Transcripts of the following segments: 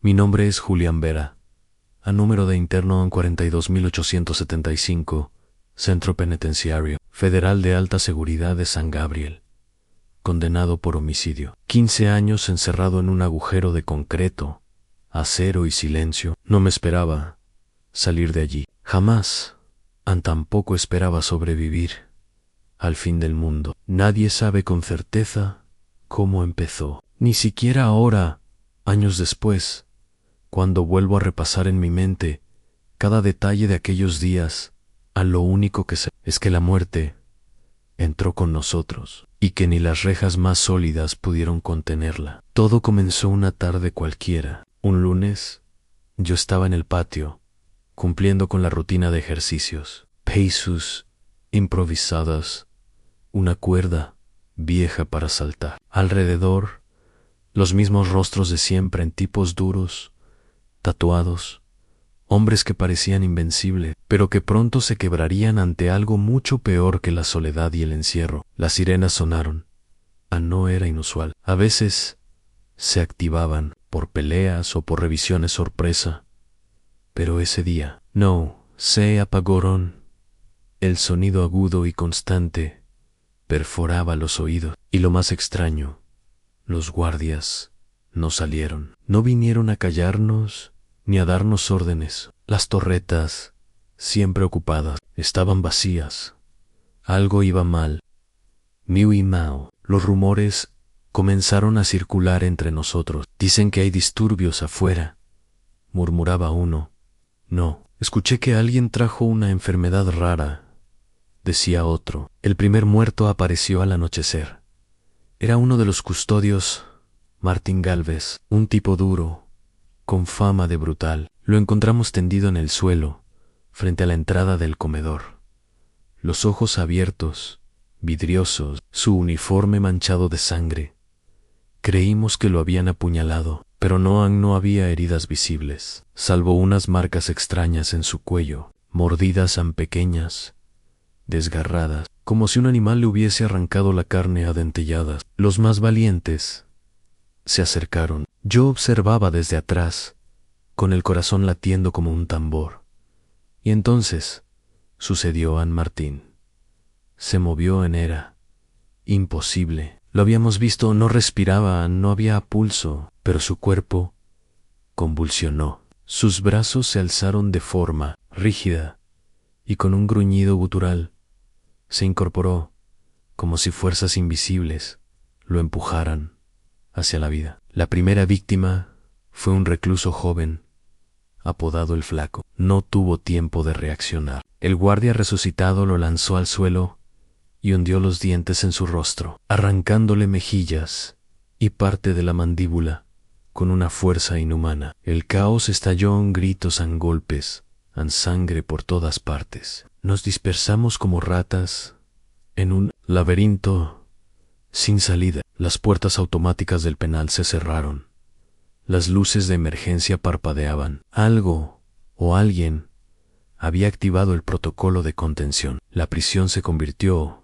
Mi nombre es Julián Vera, a número de interno en 42.875, Centro Penitenciario Federal de Alta Seguridad de San Gabriel, condenado por homicidio. 15 años encerrado en un agujero de concreto, acero y silencio. No me esperaba salir de allí. Jamás, tampoco esperaba sobrevivir al fin del mundo. Nadie sabe con certeza cómo empezó. Ni siquiera ahora, años después, cuando vuelvo a repasar en mi mente cada detalle de aquellos días, lo único que sé es que la muerte entró con nosotros y que ni las rejas más sólidas pudieron contenerla. Todo comenzó una tarde cualquiera. Un lunes, yo estaba en el patio, cumpliendo con la rutina de ejercicios, pasos improvisadas, una cuerda vieja para saltar. Alrededor, los mismos rostros de siempre en tipos duros, tatuados, hombres que parecían invencibles, pero que pronto se quebrarían ante algo mucho peor que la soledad y el encierro. Las sirenas sonaron. No era inusual. A veces se activaban por peleas o por revisiones sorpresa. Pero ese día, no, se apagaron. El sonido agudo y constante perforaba los oídos. Y lo más extraño, los guardias no salieron. No vinieron a callarnos ni a darnos órdenes. Las torretas, siempre ocupadas, estaban vacías. Algo iba mal. Miu y Mao. Los rumores comenzaron a circular entre nosotros. Dicen que hay disturbios afuera, murmuraba uno. No, escuché que alguien trajo una enfermedad rara, decía otro. El primer muerto apareció al anochecer. Era uno de los custodios, Martín Gálvez, un tipo duro, con fama de brutal. Lo encontramos tendido en el suelo, frente a la entrada del comedor. Los ojos abiertos, vidriosos, su uniforme manchado de sangre. Creímos que lo habían apuñalado, pero no había heridas visibles, salvo unas marcas extrañas en su cuello, mordidas pequeñas, desgarradas, como si un animal le hubiese arrancado la carne a dentelladas. Los más valientes se acercaron. Yo observaba desde atrás, con el corazón latiendo como un tambor. Y entonces sucedió An Martín. Se movió en era. Imposible. Lo habíamos visto, no respiraba, no había pulso, pero su cuerpo convulsionó. Sus brazos se alzaron de forma rígida y con un gruñido gutural se incorporó, como si fuerzas invisibles lo empujaran hacia la vida. La primera víctima fue un recluso joven, apodado el Flaco. No tuvo tiempo de reaccionar. El guardia resucitado lo lanzó al suelo y hundió los dientes en su rostro, arrancándole mejillas y parte de la mandíbula con una fuerza inhumana. El caos estalló en gritos, en golpes, en sangre por todas partes. Nos dispersamos como ratas en un laberinto sin salida. Las puertas automáticas del penal se cerraron. Las luces de emergencia parpadeaban. Algo o alguien había activado el protocolo de contención. La prisión se convirtió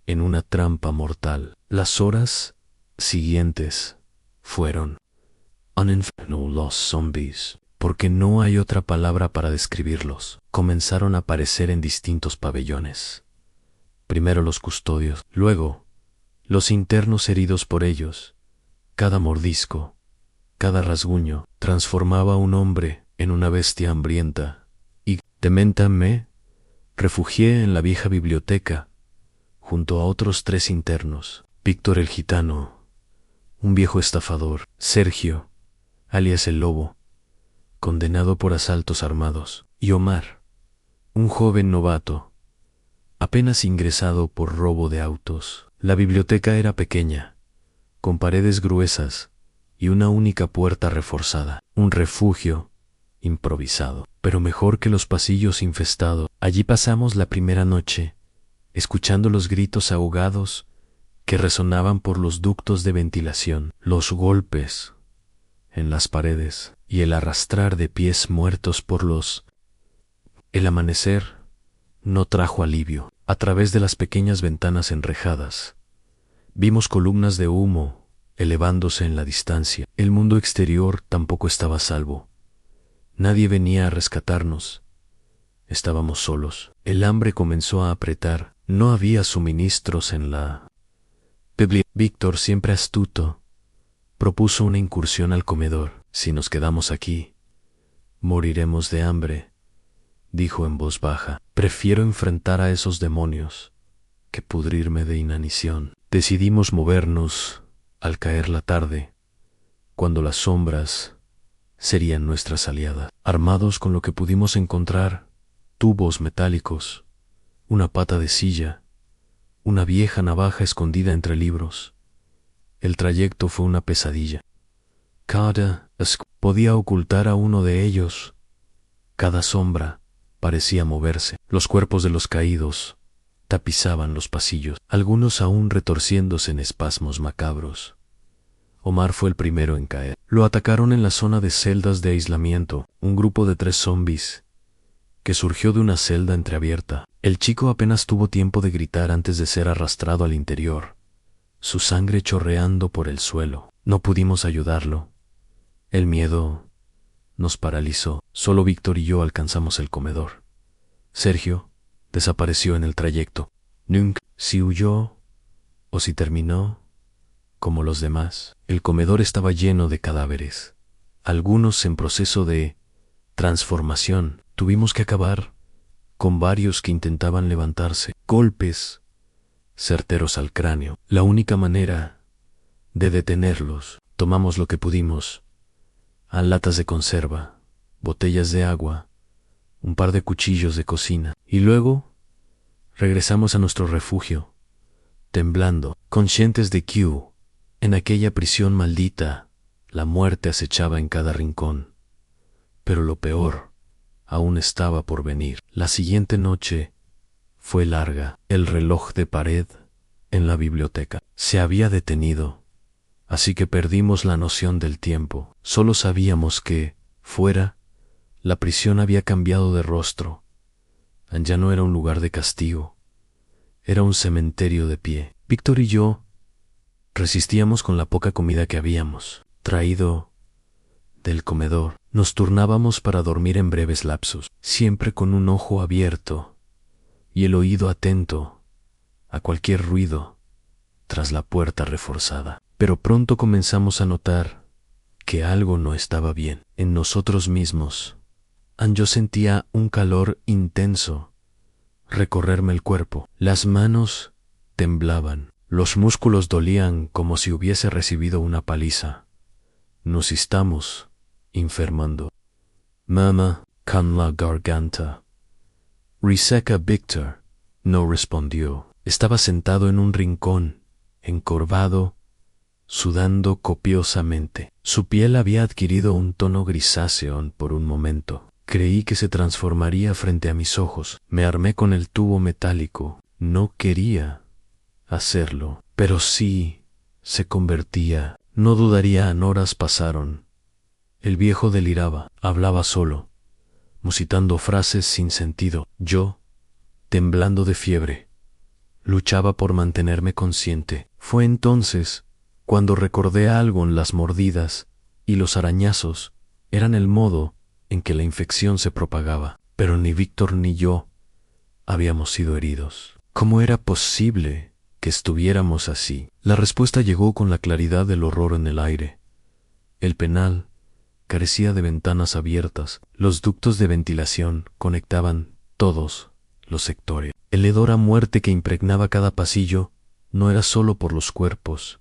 en una trampa mortal. Las horas siguientes fueron un infierno. Los zombies, porque no hay otra palabra para describirlos, comenzaron a aparecer en distintos pabellones. Primero los custodios, luego los internos heridos por ellos. Cada mordisco, cada rasguño, transformaba a un hombre en una bestia hambrienta. Y, demente, me refugié en la vieja biblioteca, junto a otros 3 internos. Víctor el Gitano, un viejo estafador. Sergio, alias el Lobo, condenado por asaltos armados. Y Omar, un joven novato, apenas ingresado por robo de autos. La biblioteca era pequeña, con paredes gruesas y una única puerta reforzada. Un refugio improvisado, pero mejor que los pasillos infestados. Allí pasamos la primera noche, escuchando los gritos ahogados que resonaban por los ductos de ventilación, los golpes en las paredes y el arrastrar de pies muertos por los... El amanecer no trajo alivio. A través de las pequeñas ventanas enrejadas, vimos columnas de humo elevándose en la distancia. El mundo exterior tampoco estaba a salvo. Nadie venía a rescatarnos. Estábamos solos. El hambre comenzó a apretar. No había suministros en la biblioteca. Víctor, siempre astuto, propuso una incursión al comedor. Si nos quedamos aquí, moriremos de hambre, dijo en voz baja. Prefiero enfrentar a esos demonios que pudrirme de inanición. Decidimos movernos al caer la tarde, cuando las sombras serían nuestras aliadas. Armados con lo que pudimos encontrar, tubos metálicos, una pata de silla, una vieja navaja escondida entre libros. El trayecto fue una pesadilla. Cada podía ocultar a uno de ellos. Cada sombra parecía moverse. Los cuerpos de los caídos tapizaban los pasillos, algunos aún retorciéndose en espasmos macabros. Omar fue el primero en caer. Lo atacaron en la zona de celdas de aislamiento, un grupo de 3 zombis que surgió de una celda entreabierta. El chico apenas tuvo tiempo de gritar antes de ser arrastrado al interior, su sangre chorreando por el suelo. No pudimos ayudarlo. El miedo nos paralizó. Solo Víctor y yo alcanzamos el comedor. Sergio desapareció en el trayecto. Nunca si huyó o si terminó como los demás. El comedor estaba lleno de cadáveres, algunos en proceso de transformación. Tuvimos que acabar con varios que intentaban levantarse. Golpes certeros al cráneo. La única manera de detenerlos. Tomamos lo que pudimos: latas de conserva, botellas de agua, un par de cuchillos de cocina. Y luego regresamos a nuestro refugio, temblando, conscientes de que en aquella prisión maldita la muerte acechaba en cada rincón. Pero lo peor aún estaba por venir. La siguiente noche fue larga. El reloj de pared en la biblioteca se había detenido, así que perdimos la noción del tiempo. Solo sabíamos que, fuera, la prisión había cambiado de rostro. Ya no era un lugar de castigo, era un cementerio de pie. Víctor y yo resistíamos con la poca comida que habíamos traído del comedor. Nos turnábamos para dormir en breves lapsos, siempre con un ojo abierto y el oído atento a cualquier ruido tras la puerta reforzada. Pero pronto comenzamos a notar que algo no estaba bien en nosotros mismos. Yo sentía un calor intenso recorrerme el cuerpo. Las manos temblaban, los músculos dolían como si hubiese recibido una paliza. Nos estamos enfermando. Mama, con la garganta reseca. Víctor no respondió. Estaba sentado en un rincón, encorvado, sudando copiosamente. Su piel había adquirido un tono grisáceo por un momento. Creí que se transformaría frente a mis ojos. Me armé con el tubo metálico. No quería hacerlo, pero sí se convertía. No dudaría, horas pasaron. El viejo deliraba, hablaba solo, musitando frases sin sentido. Yo, temblando de fiebre, luchaba por mantenerme consciente. Fue entonces cuando recordé algo. En las mordidas y los arañazos eran el modo en que la infección se propagaba, pero ni Víctor ni yo habíamos sido heridos. ¿Cómo era posible que estuviéramos así? La respuesta llegó con la claridad del horror en el aire. El penal carecía de ventanas abiertas. Los ductos de ventilación conectaban todos los sectores. El hedor a muerte que impregnaba cada pasillo no era solo por los cuerpos.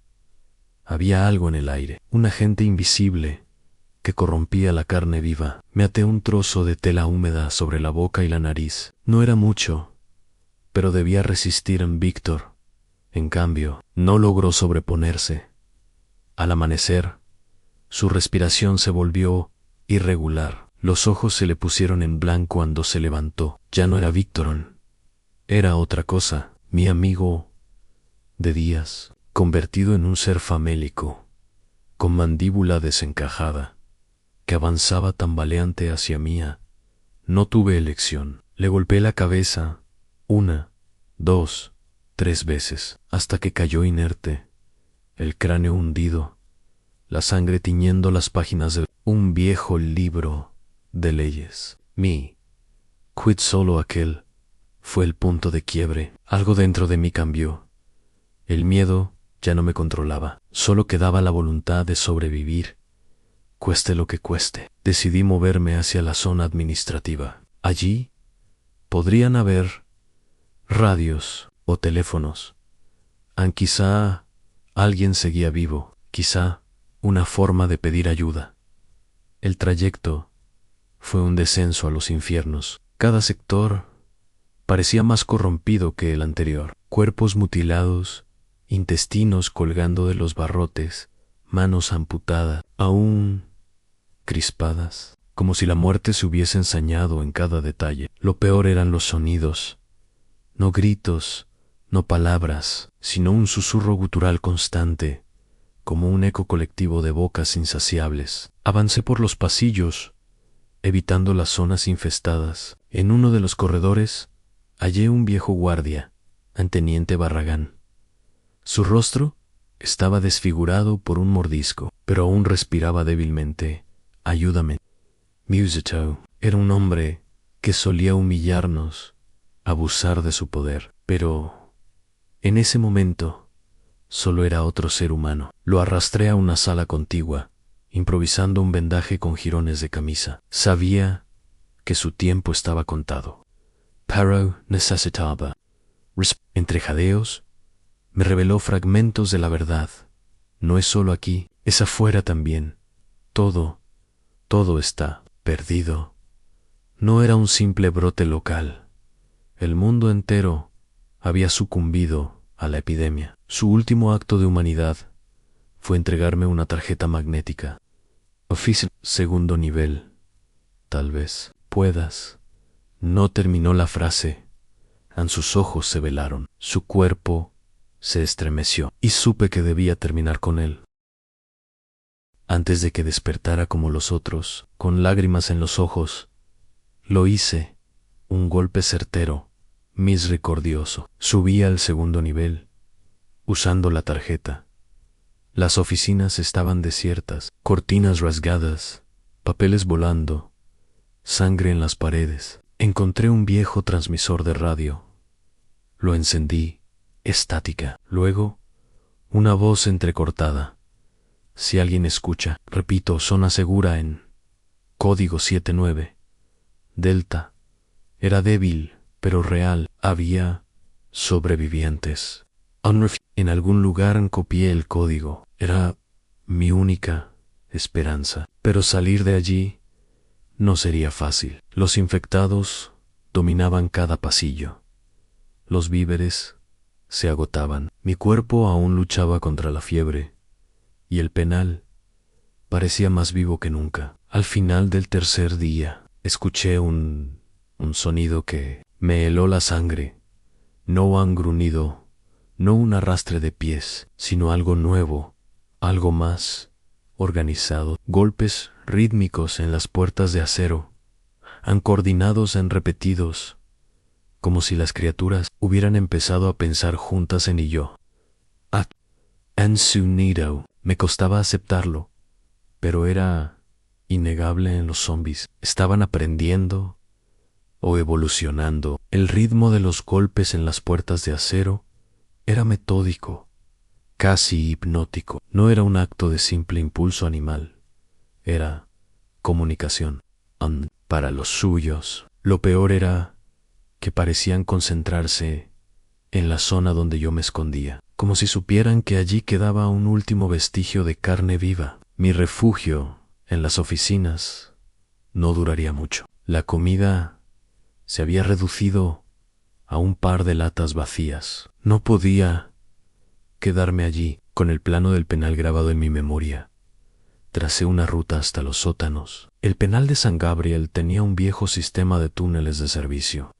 Había algo en el aire, un agente invisible que corrompía la carne viva. Me até un trozo de tela húmeda sobre la boca y la nariz. No era mucho, pero debía resistir. Víctor, en cambio, no logró sobreponerse. Al amanecer, su respiración se volvió irregular. Los ojos se le pusieron en blanco cuando se levantó. Ya no era Víctor. Era otra cosa, mi amigo de días, convertido en un ser famélico, con mandíbula desencajada, que avanzaba tambaleante hacia mí. No tuve elección. Le golpeé la cabeza 1, 2, 3 veces, hasta que cayó inerte el cráneo hundido, la sangre tiñendo las páginas de un viejo libro de leyes. Mi quid solo aquel fue el punto de quiebre. Algo dentro de mí cambió. El miedo ya no me controlaba, solo quedaba la voluntad de sobrevivir, cueste lo que cueste. Decidí moverme hacia la zona administrativa. Allí podrían haber radios o teléfonos. Quizá alguien seguía vivo, quizá una forma de pedir ayuda. El trayecto fue un descenso a los infiernos. Cada sector parecía más corrompido que el anterior. Cuerpos mutilados, intestinos colgando de los barrotes, manos amputadas, aún crispadas, como si la muerte se hubiese ensañado en cada detalle. Lo peor eran los sonidos, no gritos, no palabras, sino un susurro gutural constante, como un eco colectivo de bocas insaciables. Avancé por los pasillos, evitando las zonas infestadas. En uno de los corredores hallé un viejo guardia, al teniente Barragán. Su rostro estaba desfigurado por un mordisco, pero aún respiraba débilmente. Ayúdame. Museto era un hombre que solía humillarnos, abusar de su poder, pero en ese momento solo era otro ser humano. Lo arrastré a una sala contigua, improvisando un vendaje con jirones de camisa. Sabía que su tiempo estaba contado. Paro necesitaba. Entre jadeos, me reveló fragmentos de la verdad. No es solo aquí, es afuera también. Todo está perdido. No era un simple brote local. El mundo entero había sucumbido a la epidemia. Su último acto de humanidad fue entregarme una tarjeta magnética. Oficial, segundo nivel. Tal vez puedas. No terminó la frase. Sus ojos se velaron. Su cuerpo se estremeció y supe que debía terminar con él. Antes de que despertara como los otros, con lágrimas en los ojos, lo hice. Un golpe certero, misericordioso. Subí al segundo nivel, usando la tarjeta. Las oficinas estaban desiertas, cortinas rasgadas, papeles volando, sangre en las paredes. Encontré un viejo transmisor de radio. Lo encendí, estática. Luego, una voz entrecortada. Si alguien escucha, repito, zona segura en código 79. Delta. Era débil, pero real. Había sobrevivientes. En algún lugar copié el código. Era mi única esperanza. Pero salir de allí no sería fácil. Los infectados dominaban cada pasillo. Los víveres se agotaban. Mi cuerpo aún luchaba contra la fiebre, y el penal parecía más vivo que nunca. Al final del tercer día, escuché un sonido que me heló la sangre. No un gruñido, no un arrastre de pies, sino algo nuevo, algo más organizado. Golpes rítmicos en las puertas de acero, coordinados en repetidos, como si las criaturas hubieran empezado a pensar juntas en yo. Su nido. Me costaba aceptarlo, pero era innegable en los zombies. Estaban aprendiendo o evolucionando. El ritmo de los golpes en las puertas de acero era metódico, casi hipnótico. No era un acto de simple impulso animal. Era comunicación. Para los suyos. Lo peor era que parecían concentrarse en la zona donde yo me escondía, como si supieran que allí quedaba un último vestigio de carne viva. Mi refugio en las oficinas no duraría mucho. La comida se había reducido a un par de latas vacías. No podía quedarme allí con el plano del penal grabado en mi memoria. Tracé una ruta hasta los sótanos. El penal de San Gabriel tenía un viejo sistema de túneles de servicio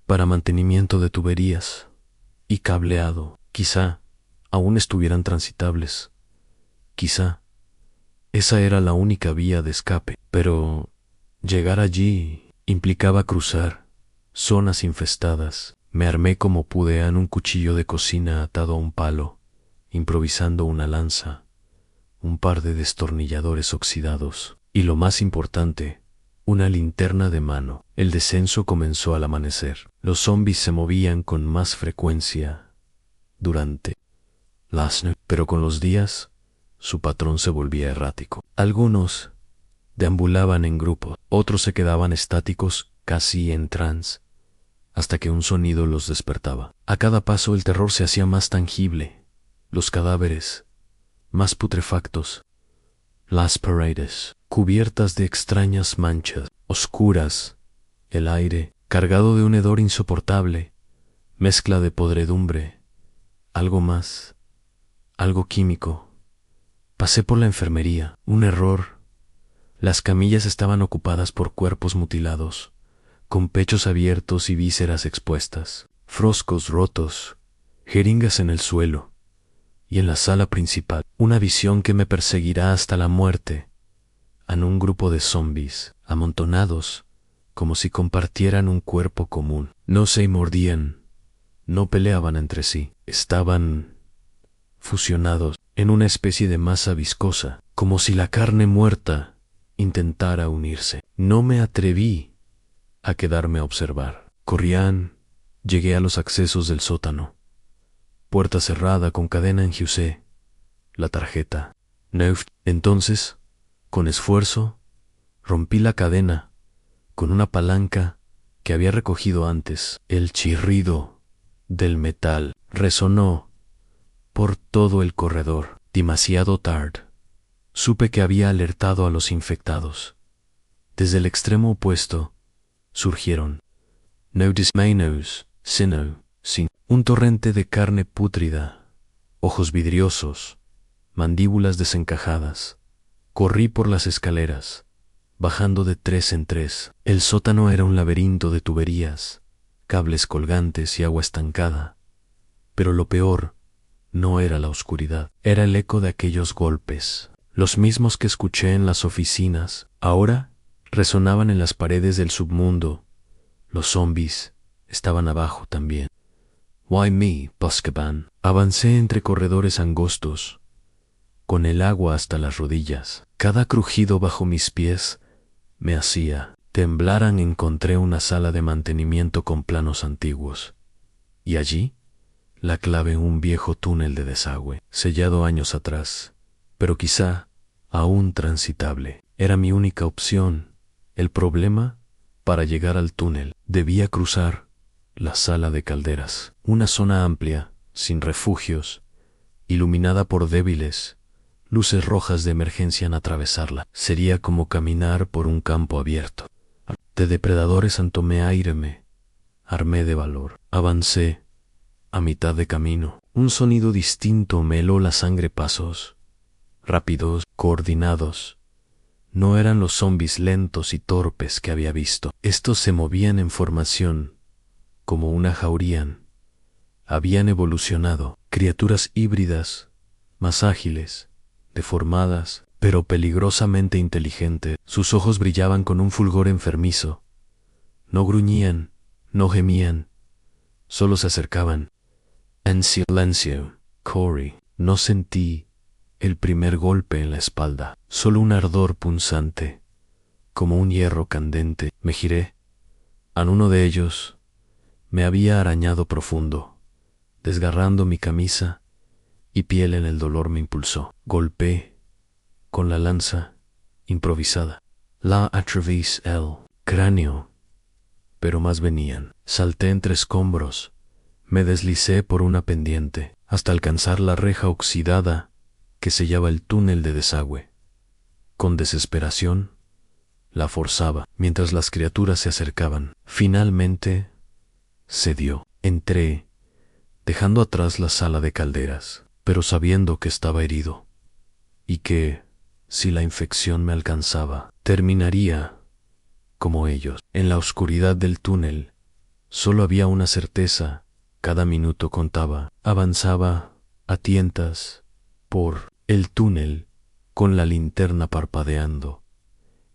para mantenimiento de tuberías y cableado. Quizá aún estuvieran transitables. Quizá esa era la única vía de escape, pero llegar allí implicaba cruzar zonas infestadas. Me armé como pude en un cuchillo de cocina atado a un palo improvisando una lanza, un par de destornilladores oxidados y, lo más importante, una linterna de mano. El descenso comenzó al amanecer. Los zombies se movían con más frecuencia durante las noches, pero con los días su patrón se volvía errático. Algunos deambulaban en grupo, otros se quedaban estáticos, casi en trance, hasta que un sonido los despertaba. A cada paso el terror se hacía más tangible, los cadáveres más putrefactos, las paredes cubiertas de extrañas manchas oscuras, el aire cargado de un hedor insoportable, mezcla de podredumbre, algo más, algo químico. Pasé por la enfermería, un error. Las camillas estaban ocupadas por cuerpos mutilados, con pechos abiertos y vísceras expuestas, frascos rotos, jeringas en el suelo, y en la sala principal, una visión que me perseguirá hasta la muerte, en un grupo de zombies, amontonados, como si compartieran un cuerpo común. No se mordían, no peleaban entre sí, estaban fusionados en una especie de masa viscosa, como si la carne muerta intentara unirse. No me atreví a quedarme a observar. Corrían, llegué a los accesos del sótano. Puerta cerrada con cadena en Giuse, la tarjeta. Neuf. Entonces, con esfuerzo, rompí la cadena con una palanca que había recogido antes. El chirrido del metal resonó por todo el corredor. Demasiado tarde. Supe que había alertado a los infectados. Desde el extremo opuesto surgieron menos, sino, sin un torrente de carne pútrida, ojos vidriosos, mandíbulas desencajadas. Corrí por las escaleras, bajando de 3 en 3. El sótano era un laberinto de tuberías, cables colgantes y agua estancada. Pero lo peor no era la oscuridad, era el eco de aquellos golpes, los mismos que escuché en las oficinas. Ahora resonaban en las paredes del submundo. Los zombies estaban abajo también. Why me, Buscaban? Avancé entre corredores angostos, con el agua hasta las rodillas. Cada crujido bajo mis pies me hacía temblar. Encontré una sala de mantenimiento con planos antiguos. Y allí, la clave, un viejo túnel de desagüe, sellado años atrás, pero quizá aún transitable. Era mi única opción. El problema, para llegar al túnel, debía cruzar la sala de calderas, una zona amplia, sin refugios, iluminada por débiles luces rojas de emergencia. En atravesarla sería como caminar por un campo abierto. De depredadores tomé aire, me armé de valor. Avancé. A mitad de camino, un sonido distinto me heló la sangre. Pasos rápidos, coordinados. No eran los zombies lentos y torpes que había visto. Estos se movían en formación, como una jauría. Habían evolucionado, criaturas híbridas, más ágiles, deformadas, pero peligrosamente inteligentes. Sus ojos brillaban con un fulgor enfermizo. No gruñían, no gemían, solo se acercaban. En silencio, Corey. No sentí el primer golpe en la espalda, solo un ardor punzante, como un hierro candente. Me giré. En uno de ellos me había arañado profundo, desgarrando mi camisa y piel. En el dolor me impulsó. Golpeé con la lanza improvisada. La atravesé el cráneo, pero más venían. Salté entre escombros. Me deslicé por una pendiente hasta alcanzar la reja oxidada que sellaba el túnel de desagüe. Con desesperación, la forzaba mientras las criaturas se acercaban. Finalmente, cedió. Entré, dejando atrás la sala de calderas, pero sabiendo que estaba herido y que, si la infección me alcanzaba, terminaría como ellos. En la oscuridad del túnel, solo había una certeza. Cada minuto contaba. Avanzaba a tientas por el túnel con la linterna parpadeando,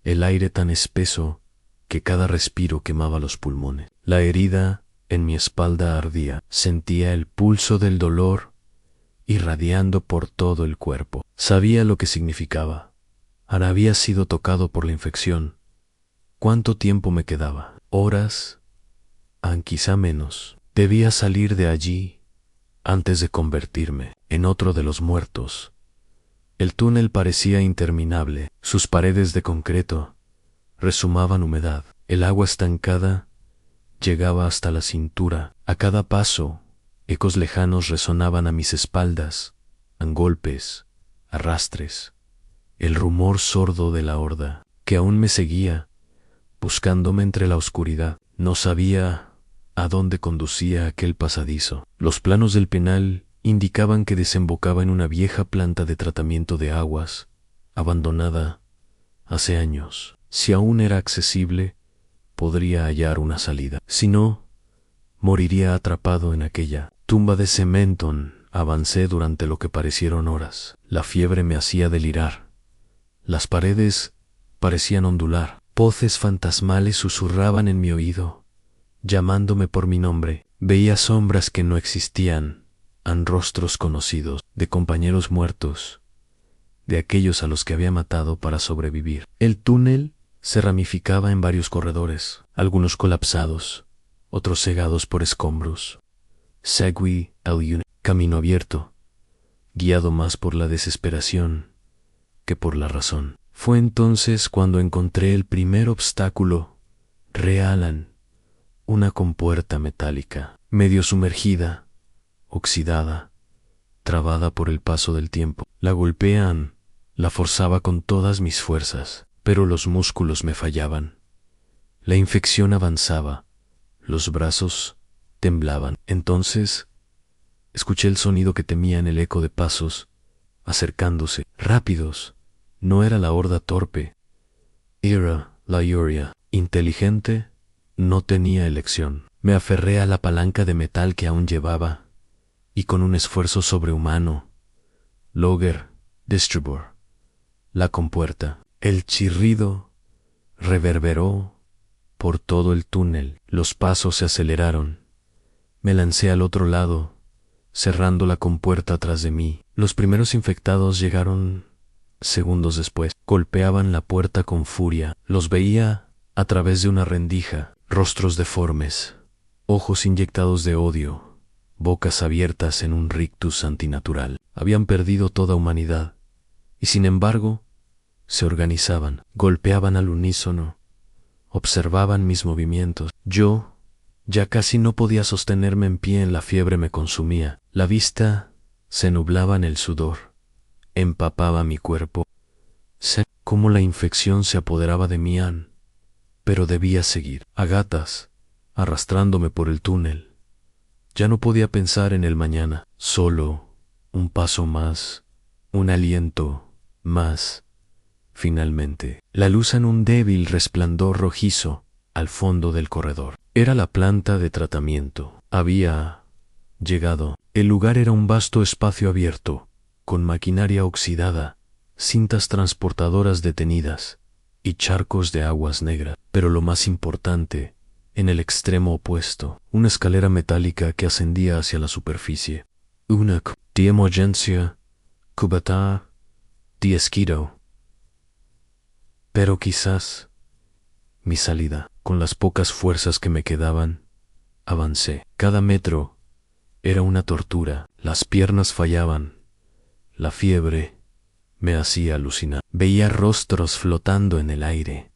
el aire tan espeso que cada respiro quemaba los pulmones. La herida en mi espalda ardía. Sentía el pulso del dolor irradiando por todo el cuerpo. Sabía lo que significaba. Ahora había sido tocado por la infección. ¿Cuánto tiempo me quedaba? ¿Horas? Quizá menos. Debía salir de allí antes de convertirme en otro de los muertos. El túnel parecía interminable. Sus paredes de concreto rezumaban humedad. El agua estancada llegaba hasta la cintura. A cada paso, ecos lejanos resonaban a mis espaldas, golpes, arrastres, el rumor sordo de la horda, que aún me seguía, buscándome entre la oscuridad. No sabía a dónde conducía aquel pasadizo. Los planos del penal indicaban que desembocaba en una vieja planta de tratamiento de aguas, abandonada hace años. Si aún era accesible, podría hallar una salida. Si no, moriría atrapado en aquella tumba de cemento. Avancé durante lo que parecieron horas. La fiebre me hacía delirar. Las paredes parecían ondular. Voces fantasmales susurraban en mi oído, llamándome por mi nombre. Veía sombras que no existían, rostros conocidos, de compañeros muertos, de aquellos a los que había matado para sobrevivir. El túnel se ramificaba en varios corredores, algunos colapsados, otros cegados por escombros. Seguí el camino abierto, guiado más por la desesperación que por la razón. Fue entonces cuando encontré el primer obstáculo real, una compuerta metálica, medio sumergida, oxidada, trabada por el paso del tiempo. La golpean, la forzaba con todas mis fuerzas, pero los músculos me fallaban. La infección avanzaba, los brazos temblaban. Entonces escuché el sonido que temía en el eco de pasos, acercándose, rápidos. No era la horda torpe, era la Yuria. Inteligente, no tenía elección. Me aferré a la palanca de metal que aún llevaba, y con un esfuerzo sobrehumano, logré distribuir la compuerta. El chirrido reverberó por todo el túnel. Los pasos se aceleraron. Me lancé al otro lado, cerrando la compuerta tras de mí. Los primeros infectados llegaron segundos después. Golpeaban la puerta con furia. Los veía a través de una rendija, rostros deformes, ojos inyectados de odio, bocas abiertas en un rictus antinatural. Habían perdido toda humanidad, y sin embargo, se organizaban, golpeaban al unísono, observaban mis movimientos. Yo ya casi no podía sostenerme en pie, la fiebre me consumía. La vista se nublaba en el sudor, empapaba mi cuerpo. Sé cómo la infección se apoderaba de mí, pero debía seguir, a gatas, arrastrándome por el túnel. Ya no podía pensar en el mañana, solo un paso más, un aliento más. Finalmente, la luz en un débil resplandor rojizo al fondo del corredor. Era la planta de tratamiento. Había llegado. El lugar era un vasto espacio abierto, con maquinaria oxidada, cintas transportadoras detenidas y charcos de aguas negras. Pero lo más importante, en el extremo opuesto, una escalera metálica que ascendía hacia la superficie. Una de emergencia, cubata, de esquido. Pero quizás mi salida. Con las pocas fuerzas que me quedaban, avancé. Cada metro era una tortura. Las piernas fallaban. La fiebre me hacía alucinar. Veía rostros flotando en el aire.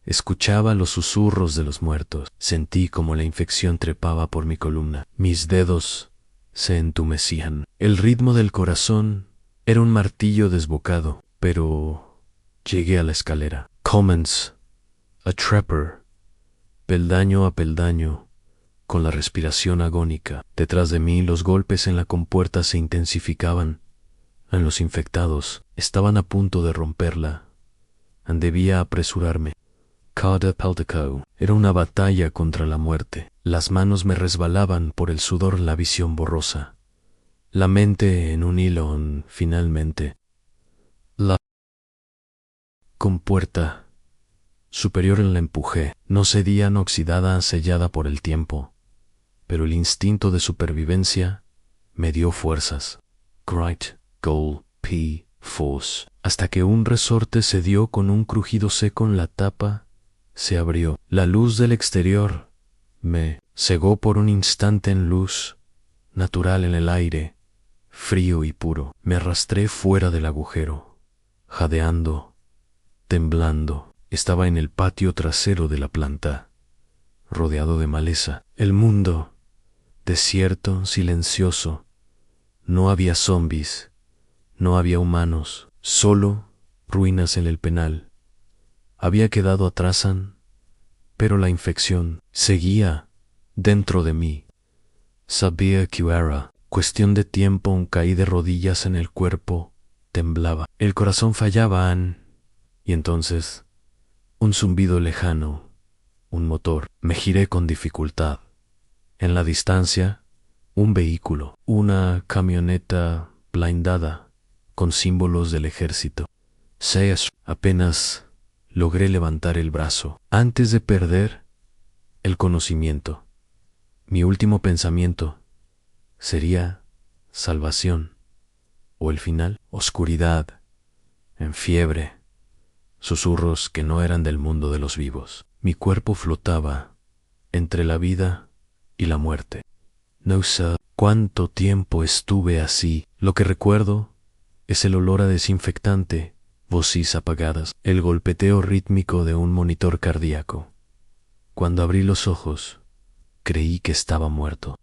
Escuchaba los susurros de los muertos. Sentí como la infección trepaba por mi columna. Mis dedos se entumecían. El ritmo del corazón era un martillo desbocado, pero llegué a la escalera. Commence a trapper, peldaño a peldaño, con la respiración agónica. Detrás de mí los golpes en la compuerta se intensificaban. En los infectados estaban a punto de romperla. Debía apresurarme. Cada palteco era una batalla contra la muerte. Las manos me resbalaban por el sudor, la visión borrosa. La mente en un hilo. Finalmente, la compuerta superior la empujé. No cedía, no oxidada, sellada por el tiempo, pero el instinto de supervivencia me dio fuerzas. Great Gold P. Force, hasta que un resorte se dio con un crujido seco en la tapa, se abrió. La luz del exterior me cegó por un instante en luz natural en el aire, frío y puro. Me arrastré fuera del agujero, jadeando, temblando. Estaba en el patio trasero de la planta, rodeado de maleza. El mundo, desierto, silencioso. No había zombis, no había humanos, solo ruinas en el penal. Había quedado atrás, pero la infección seguía dentro de mí. Sabía que era cuestión de tiempo. Caí de rodillas en el cuerpo, temblaba. El corazón fallaba, y entonces un zumbido lejano, un motor. Me giré con dificultad. En la distancia, un vehículo, una camioneta blindada con símbolos del ejército. Apenas logré levantar el brazo antes de perder el conocimiento. Mi último pensamiento sería salvación o el final. Oscuridad, en fiebre, susurros que no eran del mundo de los vivos. Mi cuerpo flotaba entre la vida y la muerte. No sé cuánto tiempo estuve así. Lo que recuerdo es el olor a desinfectante, voces apagadas, el golpeteo rítmico de un monitor cardíaco. Cuando abrí los ojos, creí que estaba muerto.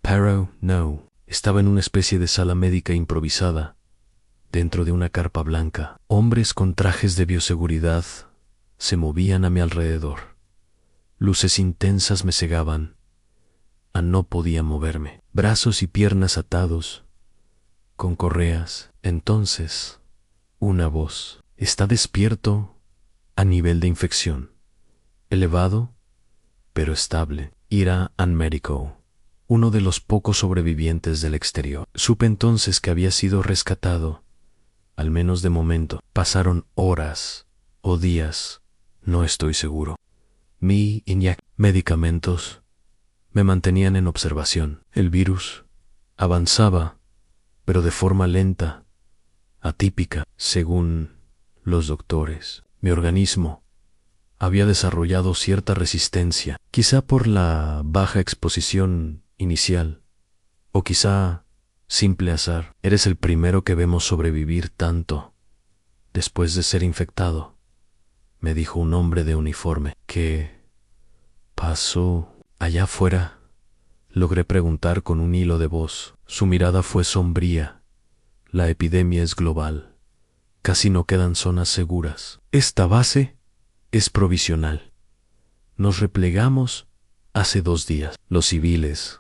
Pero no, estaba en una especie de sala médica improvisada, dentro de una carpa blanca. Hombres con trajes de bioseguridad se movían a mi alrededor. Luces intensas me cegaban. No podía moverme. Brazos y piernas atados, con correas. Entonces, una voz. Está despierto a nivel de infección. Elevado, pero estable. Ira and Medico, uno de los pocos sobrevivientes del exterior. Supe entonces que había sido rescatado, al menos de momento. Pasaron horas o días, no estoy seguro. Medicamentos me mantenían en observación. El virus avanzaba, pero de forma lenta, atípica, según los doctores. Mi organismo había desarrollado cierta resistencia, quizá por la baja exposición inicial, o quizá simple azar. Eres el primero que vemos sobrevivir tanto después de ser infectado, me dijo un hombre de uniforme. ¿Qué pasó allá afuera? Logré preguntar con un hilo de voz. Su mirada fue sombría. La epidemia es global. Casi no quedan zonas seguras. Esta base es provisional. Nos replegamos hace 2 días. Los civiles,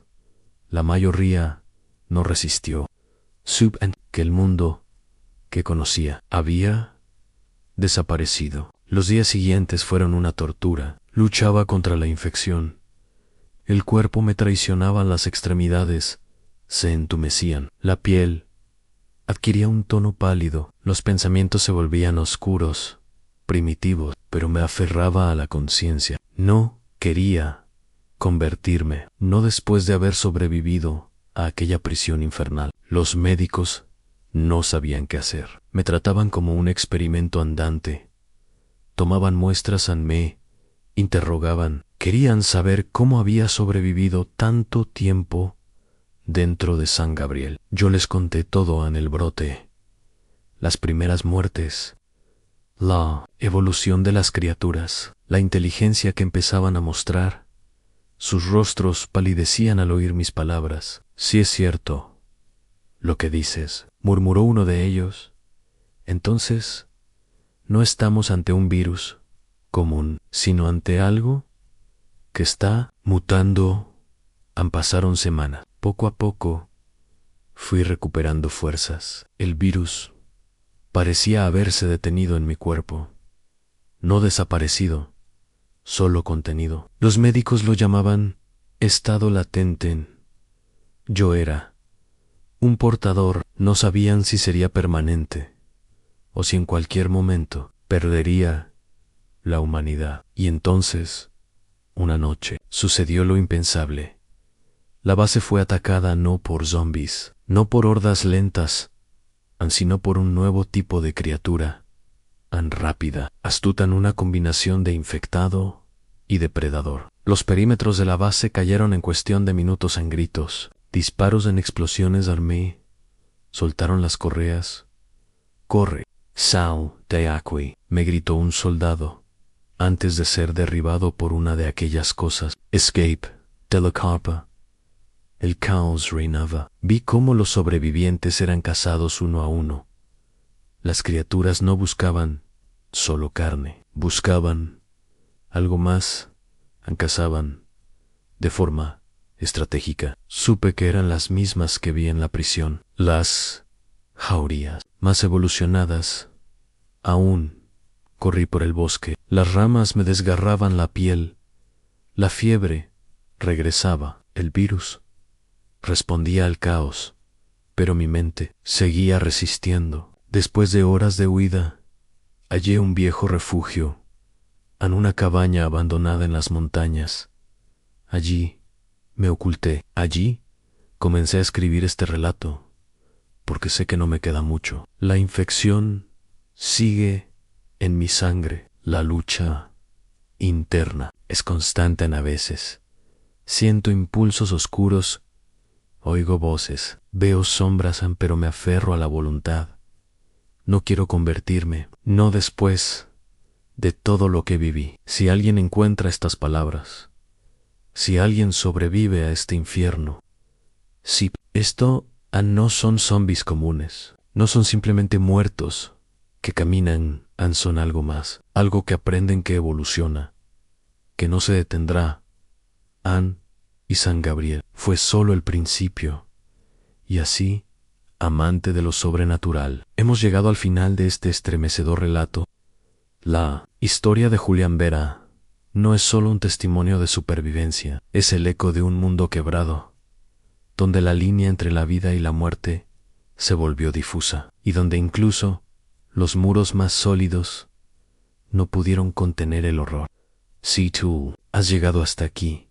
la mayoría, no resistió. Que el mundo que conocía había desaparecido. Los días siguientes fueron una tortura. Luchaba contra la infección. El cuerpo me traicionaba, las extremidades se entumecían. La piel adquiría un tono pálido. Los pensamientos se volvían oscuros, primitivos, pero me aferraba a la conciencia. No quería convertirme, no después de haber sobrevivido a aquella prisión infernal. Los médicos no sabían qué hacer. Me trataban como un experimento andante. Tomaban muestras en mí, interrogaban. Querían saber cómo había sobrevivido tanto tiempo dentro de San Gabriel. Yo les conté todo en el brote. Las primeras muertes, la evolución de las criaturas, la inteligencia que empezaban a mostrar. Sus rostros palidecían al oír mis palabras. Sí es cierto lo que dices, murmuró uno de ellos. Entonces, no estamos ante un virus común, sino ante algo que está mutando. Pasaron semanas. Poco a poco fui recuperando fuerzas. El virus parecía haberse detenido en mi cuerpo. No desaparecido, solo contenido. Los médicos lo llamaban estado latente. Yo era un portador. No sabían si sería permanente o si en cualquier momento perdería la humanidad. Y entonces, una noche, sucedió lo impensable. La base fue atacada no por zombies, no por hordas lentas, sino por un nuevo tipo de criatura, rápida, astuta en una combinación de infectado y depredador. Los perímetros de la base cayeron en cuestión de minutos en gritos, disparos en explosiones armé, soltaron las correas. «Corre, Sal de aquí», me gritó un soldado, antes de ser derribado por una de aquellas cosas. «Escape, de la carpa». El caos reinaba. Vi cómo los sobrevivientes eran cazados uno a uno. Las criaturas no buscaban solo carne, buscaban algo más, cazaban de forma estratégica. Supe que eran las mismas que vi en la prisión, las jaurías, más evolucionadas. Aún corrí por el bosque, las ramas me desgarraban la piel, la fiebre regresaba, el virus respondía al caos, pero mi mente seguía resistiendo. Después de horas de huida, hallé un viejo refugio, en una cabaña abandonada en las montañas. Allí me oculté, allí comencé a escribir este relato, porque sé que no me queda mucho. La infección sigue en mi sangre, la lucha interna es constante a veces. Siento impulsos oscuros, oigo voces, veo sombras, pero me aferro a la voluntad. No quiero convertirme, no después de todo lo que viví. Si alguien encuentra estas palabras, si alguien sobrevive a este infierno, si esto no son zombies comunes, no son simplemente muertos que caminan, son algo más, algo que aprenden, que evoluciona, que no se detendrá. Y San Gabriel fue solo el principio, y así, amante de lo sobrenatural, hemos llegado al final de este estremecedor relato. La historia de Julián Vera no es solo un testimonio de supervivencia, es el eco de un mundo quebrado, donde la línea entre la vida y la muerte se volvió difusa, y donde incluso los muros más sólidos no pudieron contener el horror. Si tú has llegado hasta aquí,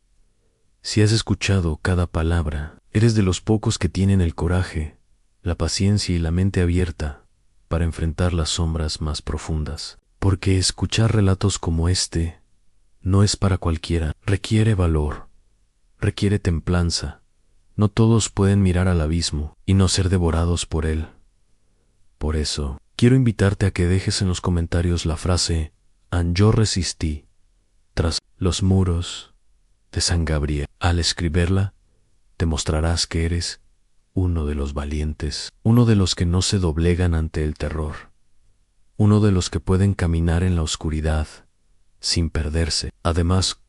si has escuchado cada palabra, eres de los pocos que tienen el coraje, la paciencia y la mente abierta para enfrentar las sombras más profundas. Porque escuchar relatos como este no es para cualquiera, requiere valor, requiere templanza. No todos pueden mirar al abismo y no ser devorados por él. Por eso, quiero invitarte a que dejes en los comentarios la frase «Yo resistí» tras los muros de San Gabriel. Al escribirla, te mostrarás que eres uno de los valientes, uno de los que no se doblegan ante el terror, uno de los que pueden caminar en la oscuridad sin perderse. Además,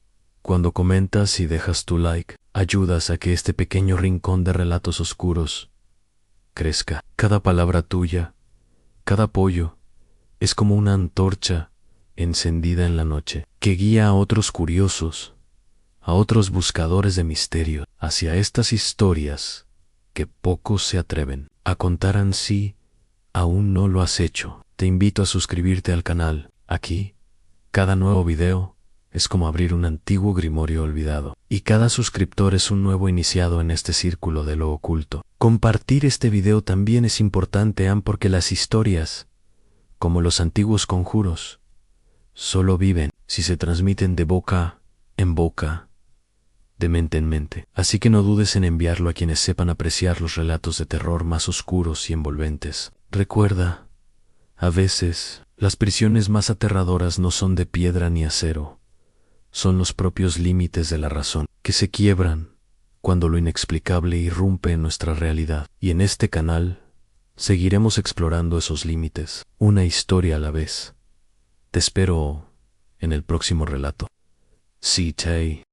cuando comentas y dejas tu like, ayudas a que este pequeño rincón de relatos oscuros crezca. Cada palabra tuya, cada apoyo, es como una antorcha encendida en la noche, que guía a otros curiosos, a otros buscadores de misterio, hacia estas historias que pocos se atreven a contar. Si aún no lo has hecho, te invito a suscribirte al canal. Aquí, cada nuevo video es como abrir un antiguo grimorio olvidado, y cada suscriptor es un nuevo iniciado en este círculo de lo oculto. Compartir este video también es importante, porque las historias, como los antiguos conjuros, solo viven si se transmiten de boca en boca, de mente en mente. Así que no dudes en enviarlo a quienes sepan apreciar los relatos de terror más oscuros y envolventes. Recuerda, a veces, las prisiones más aterradoras no son de piedra ni acero, son los propios límites de la razón, que se quiebran cuando lo inexplicable irrumpe en nuestra realidad. Y en este canal, seguiremos explorando esos límites, una historia a la vez. Te espero en el próximo relato. Si te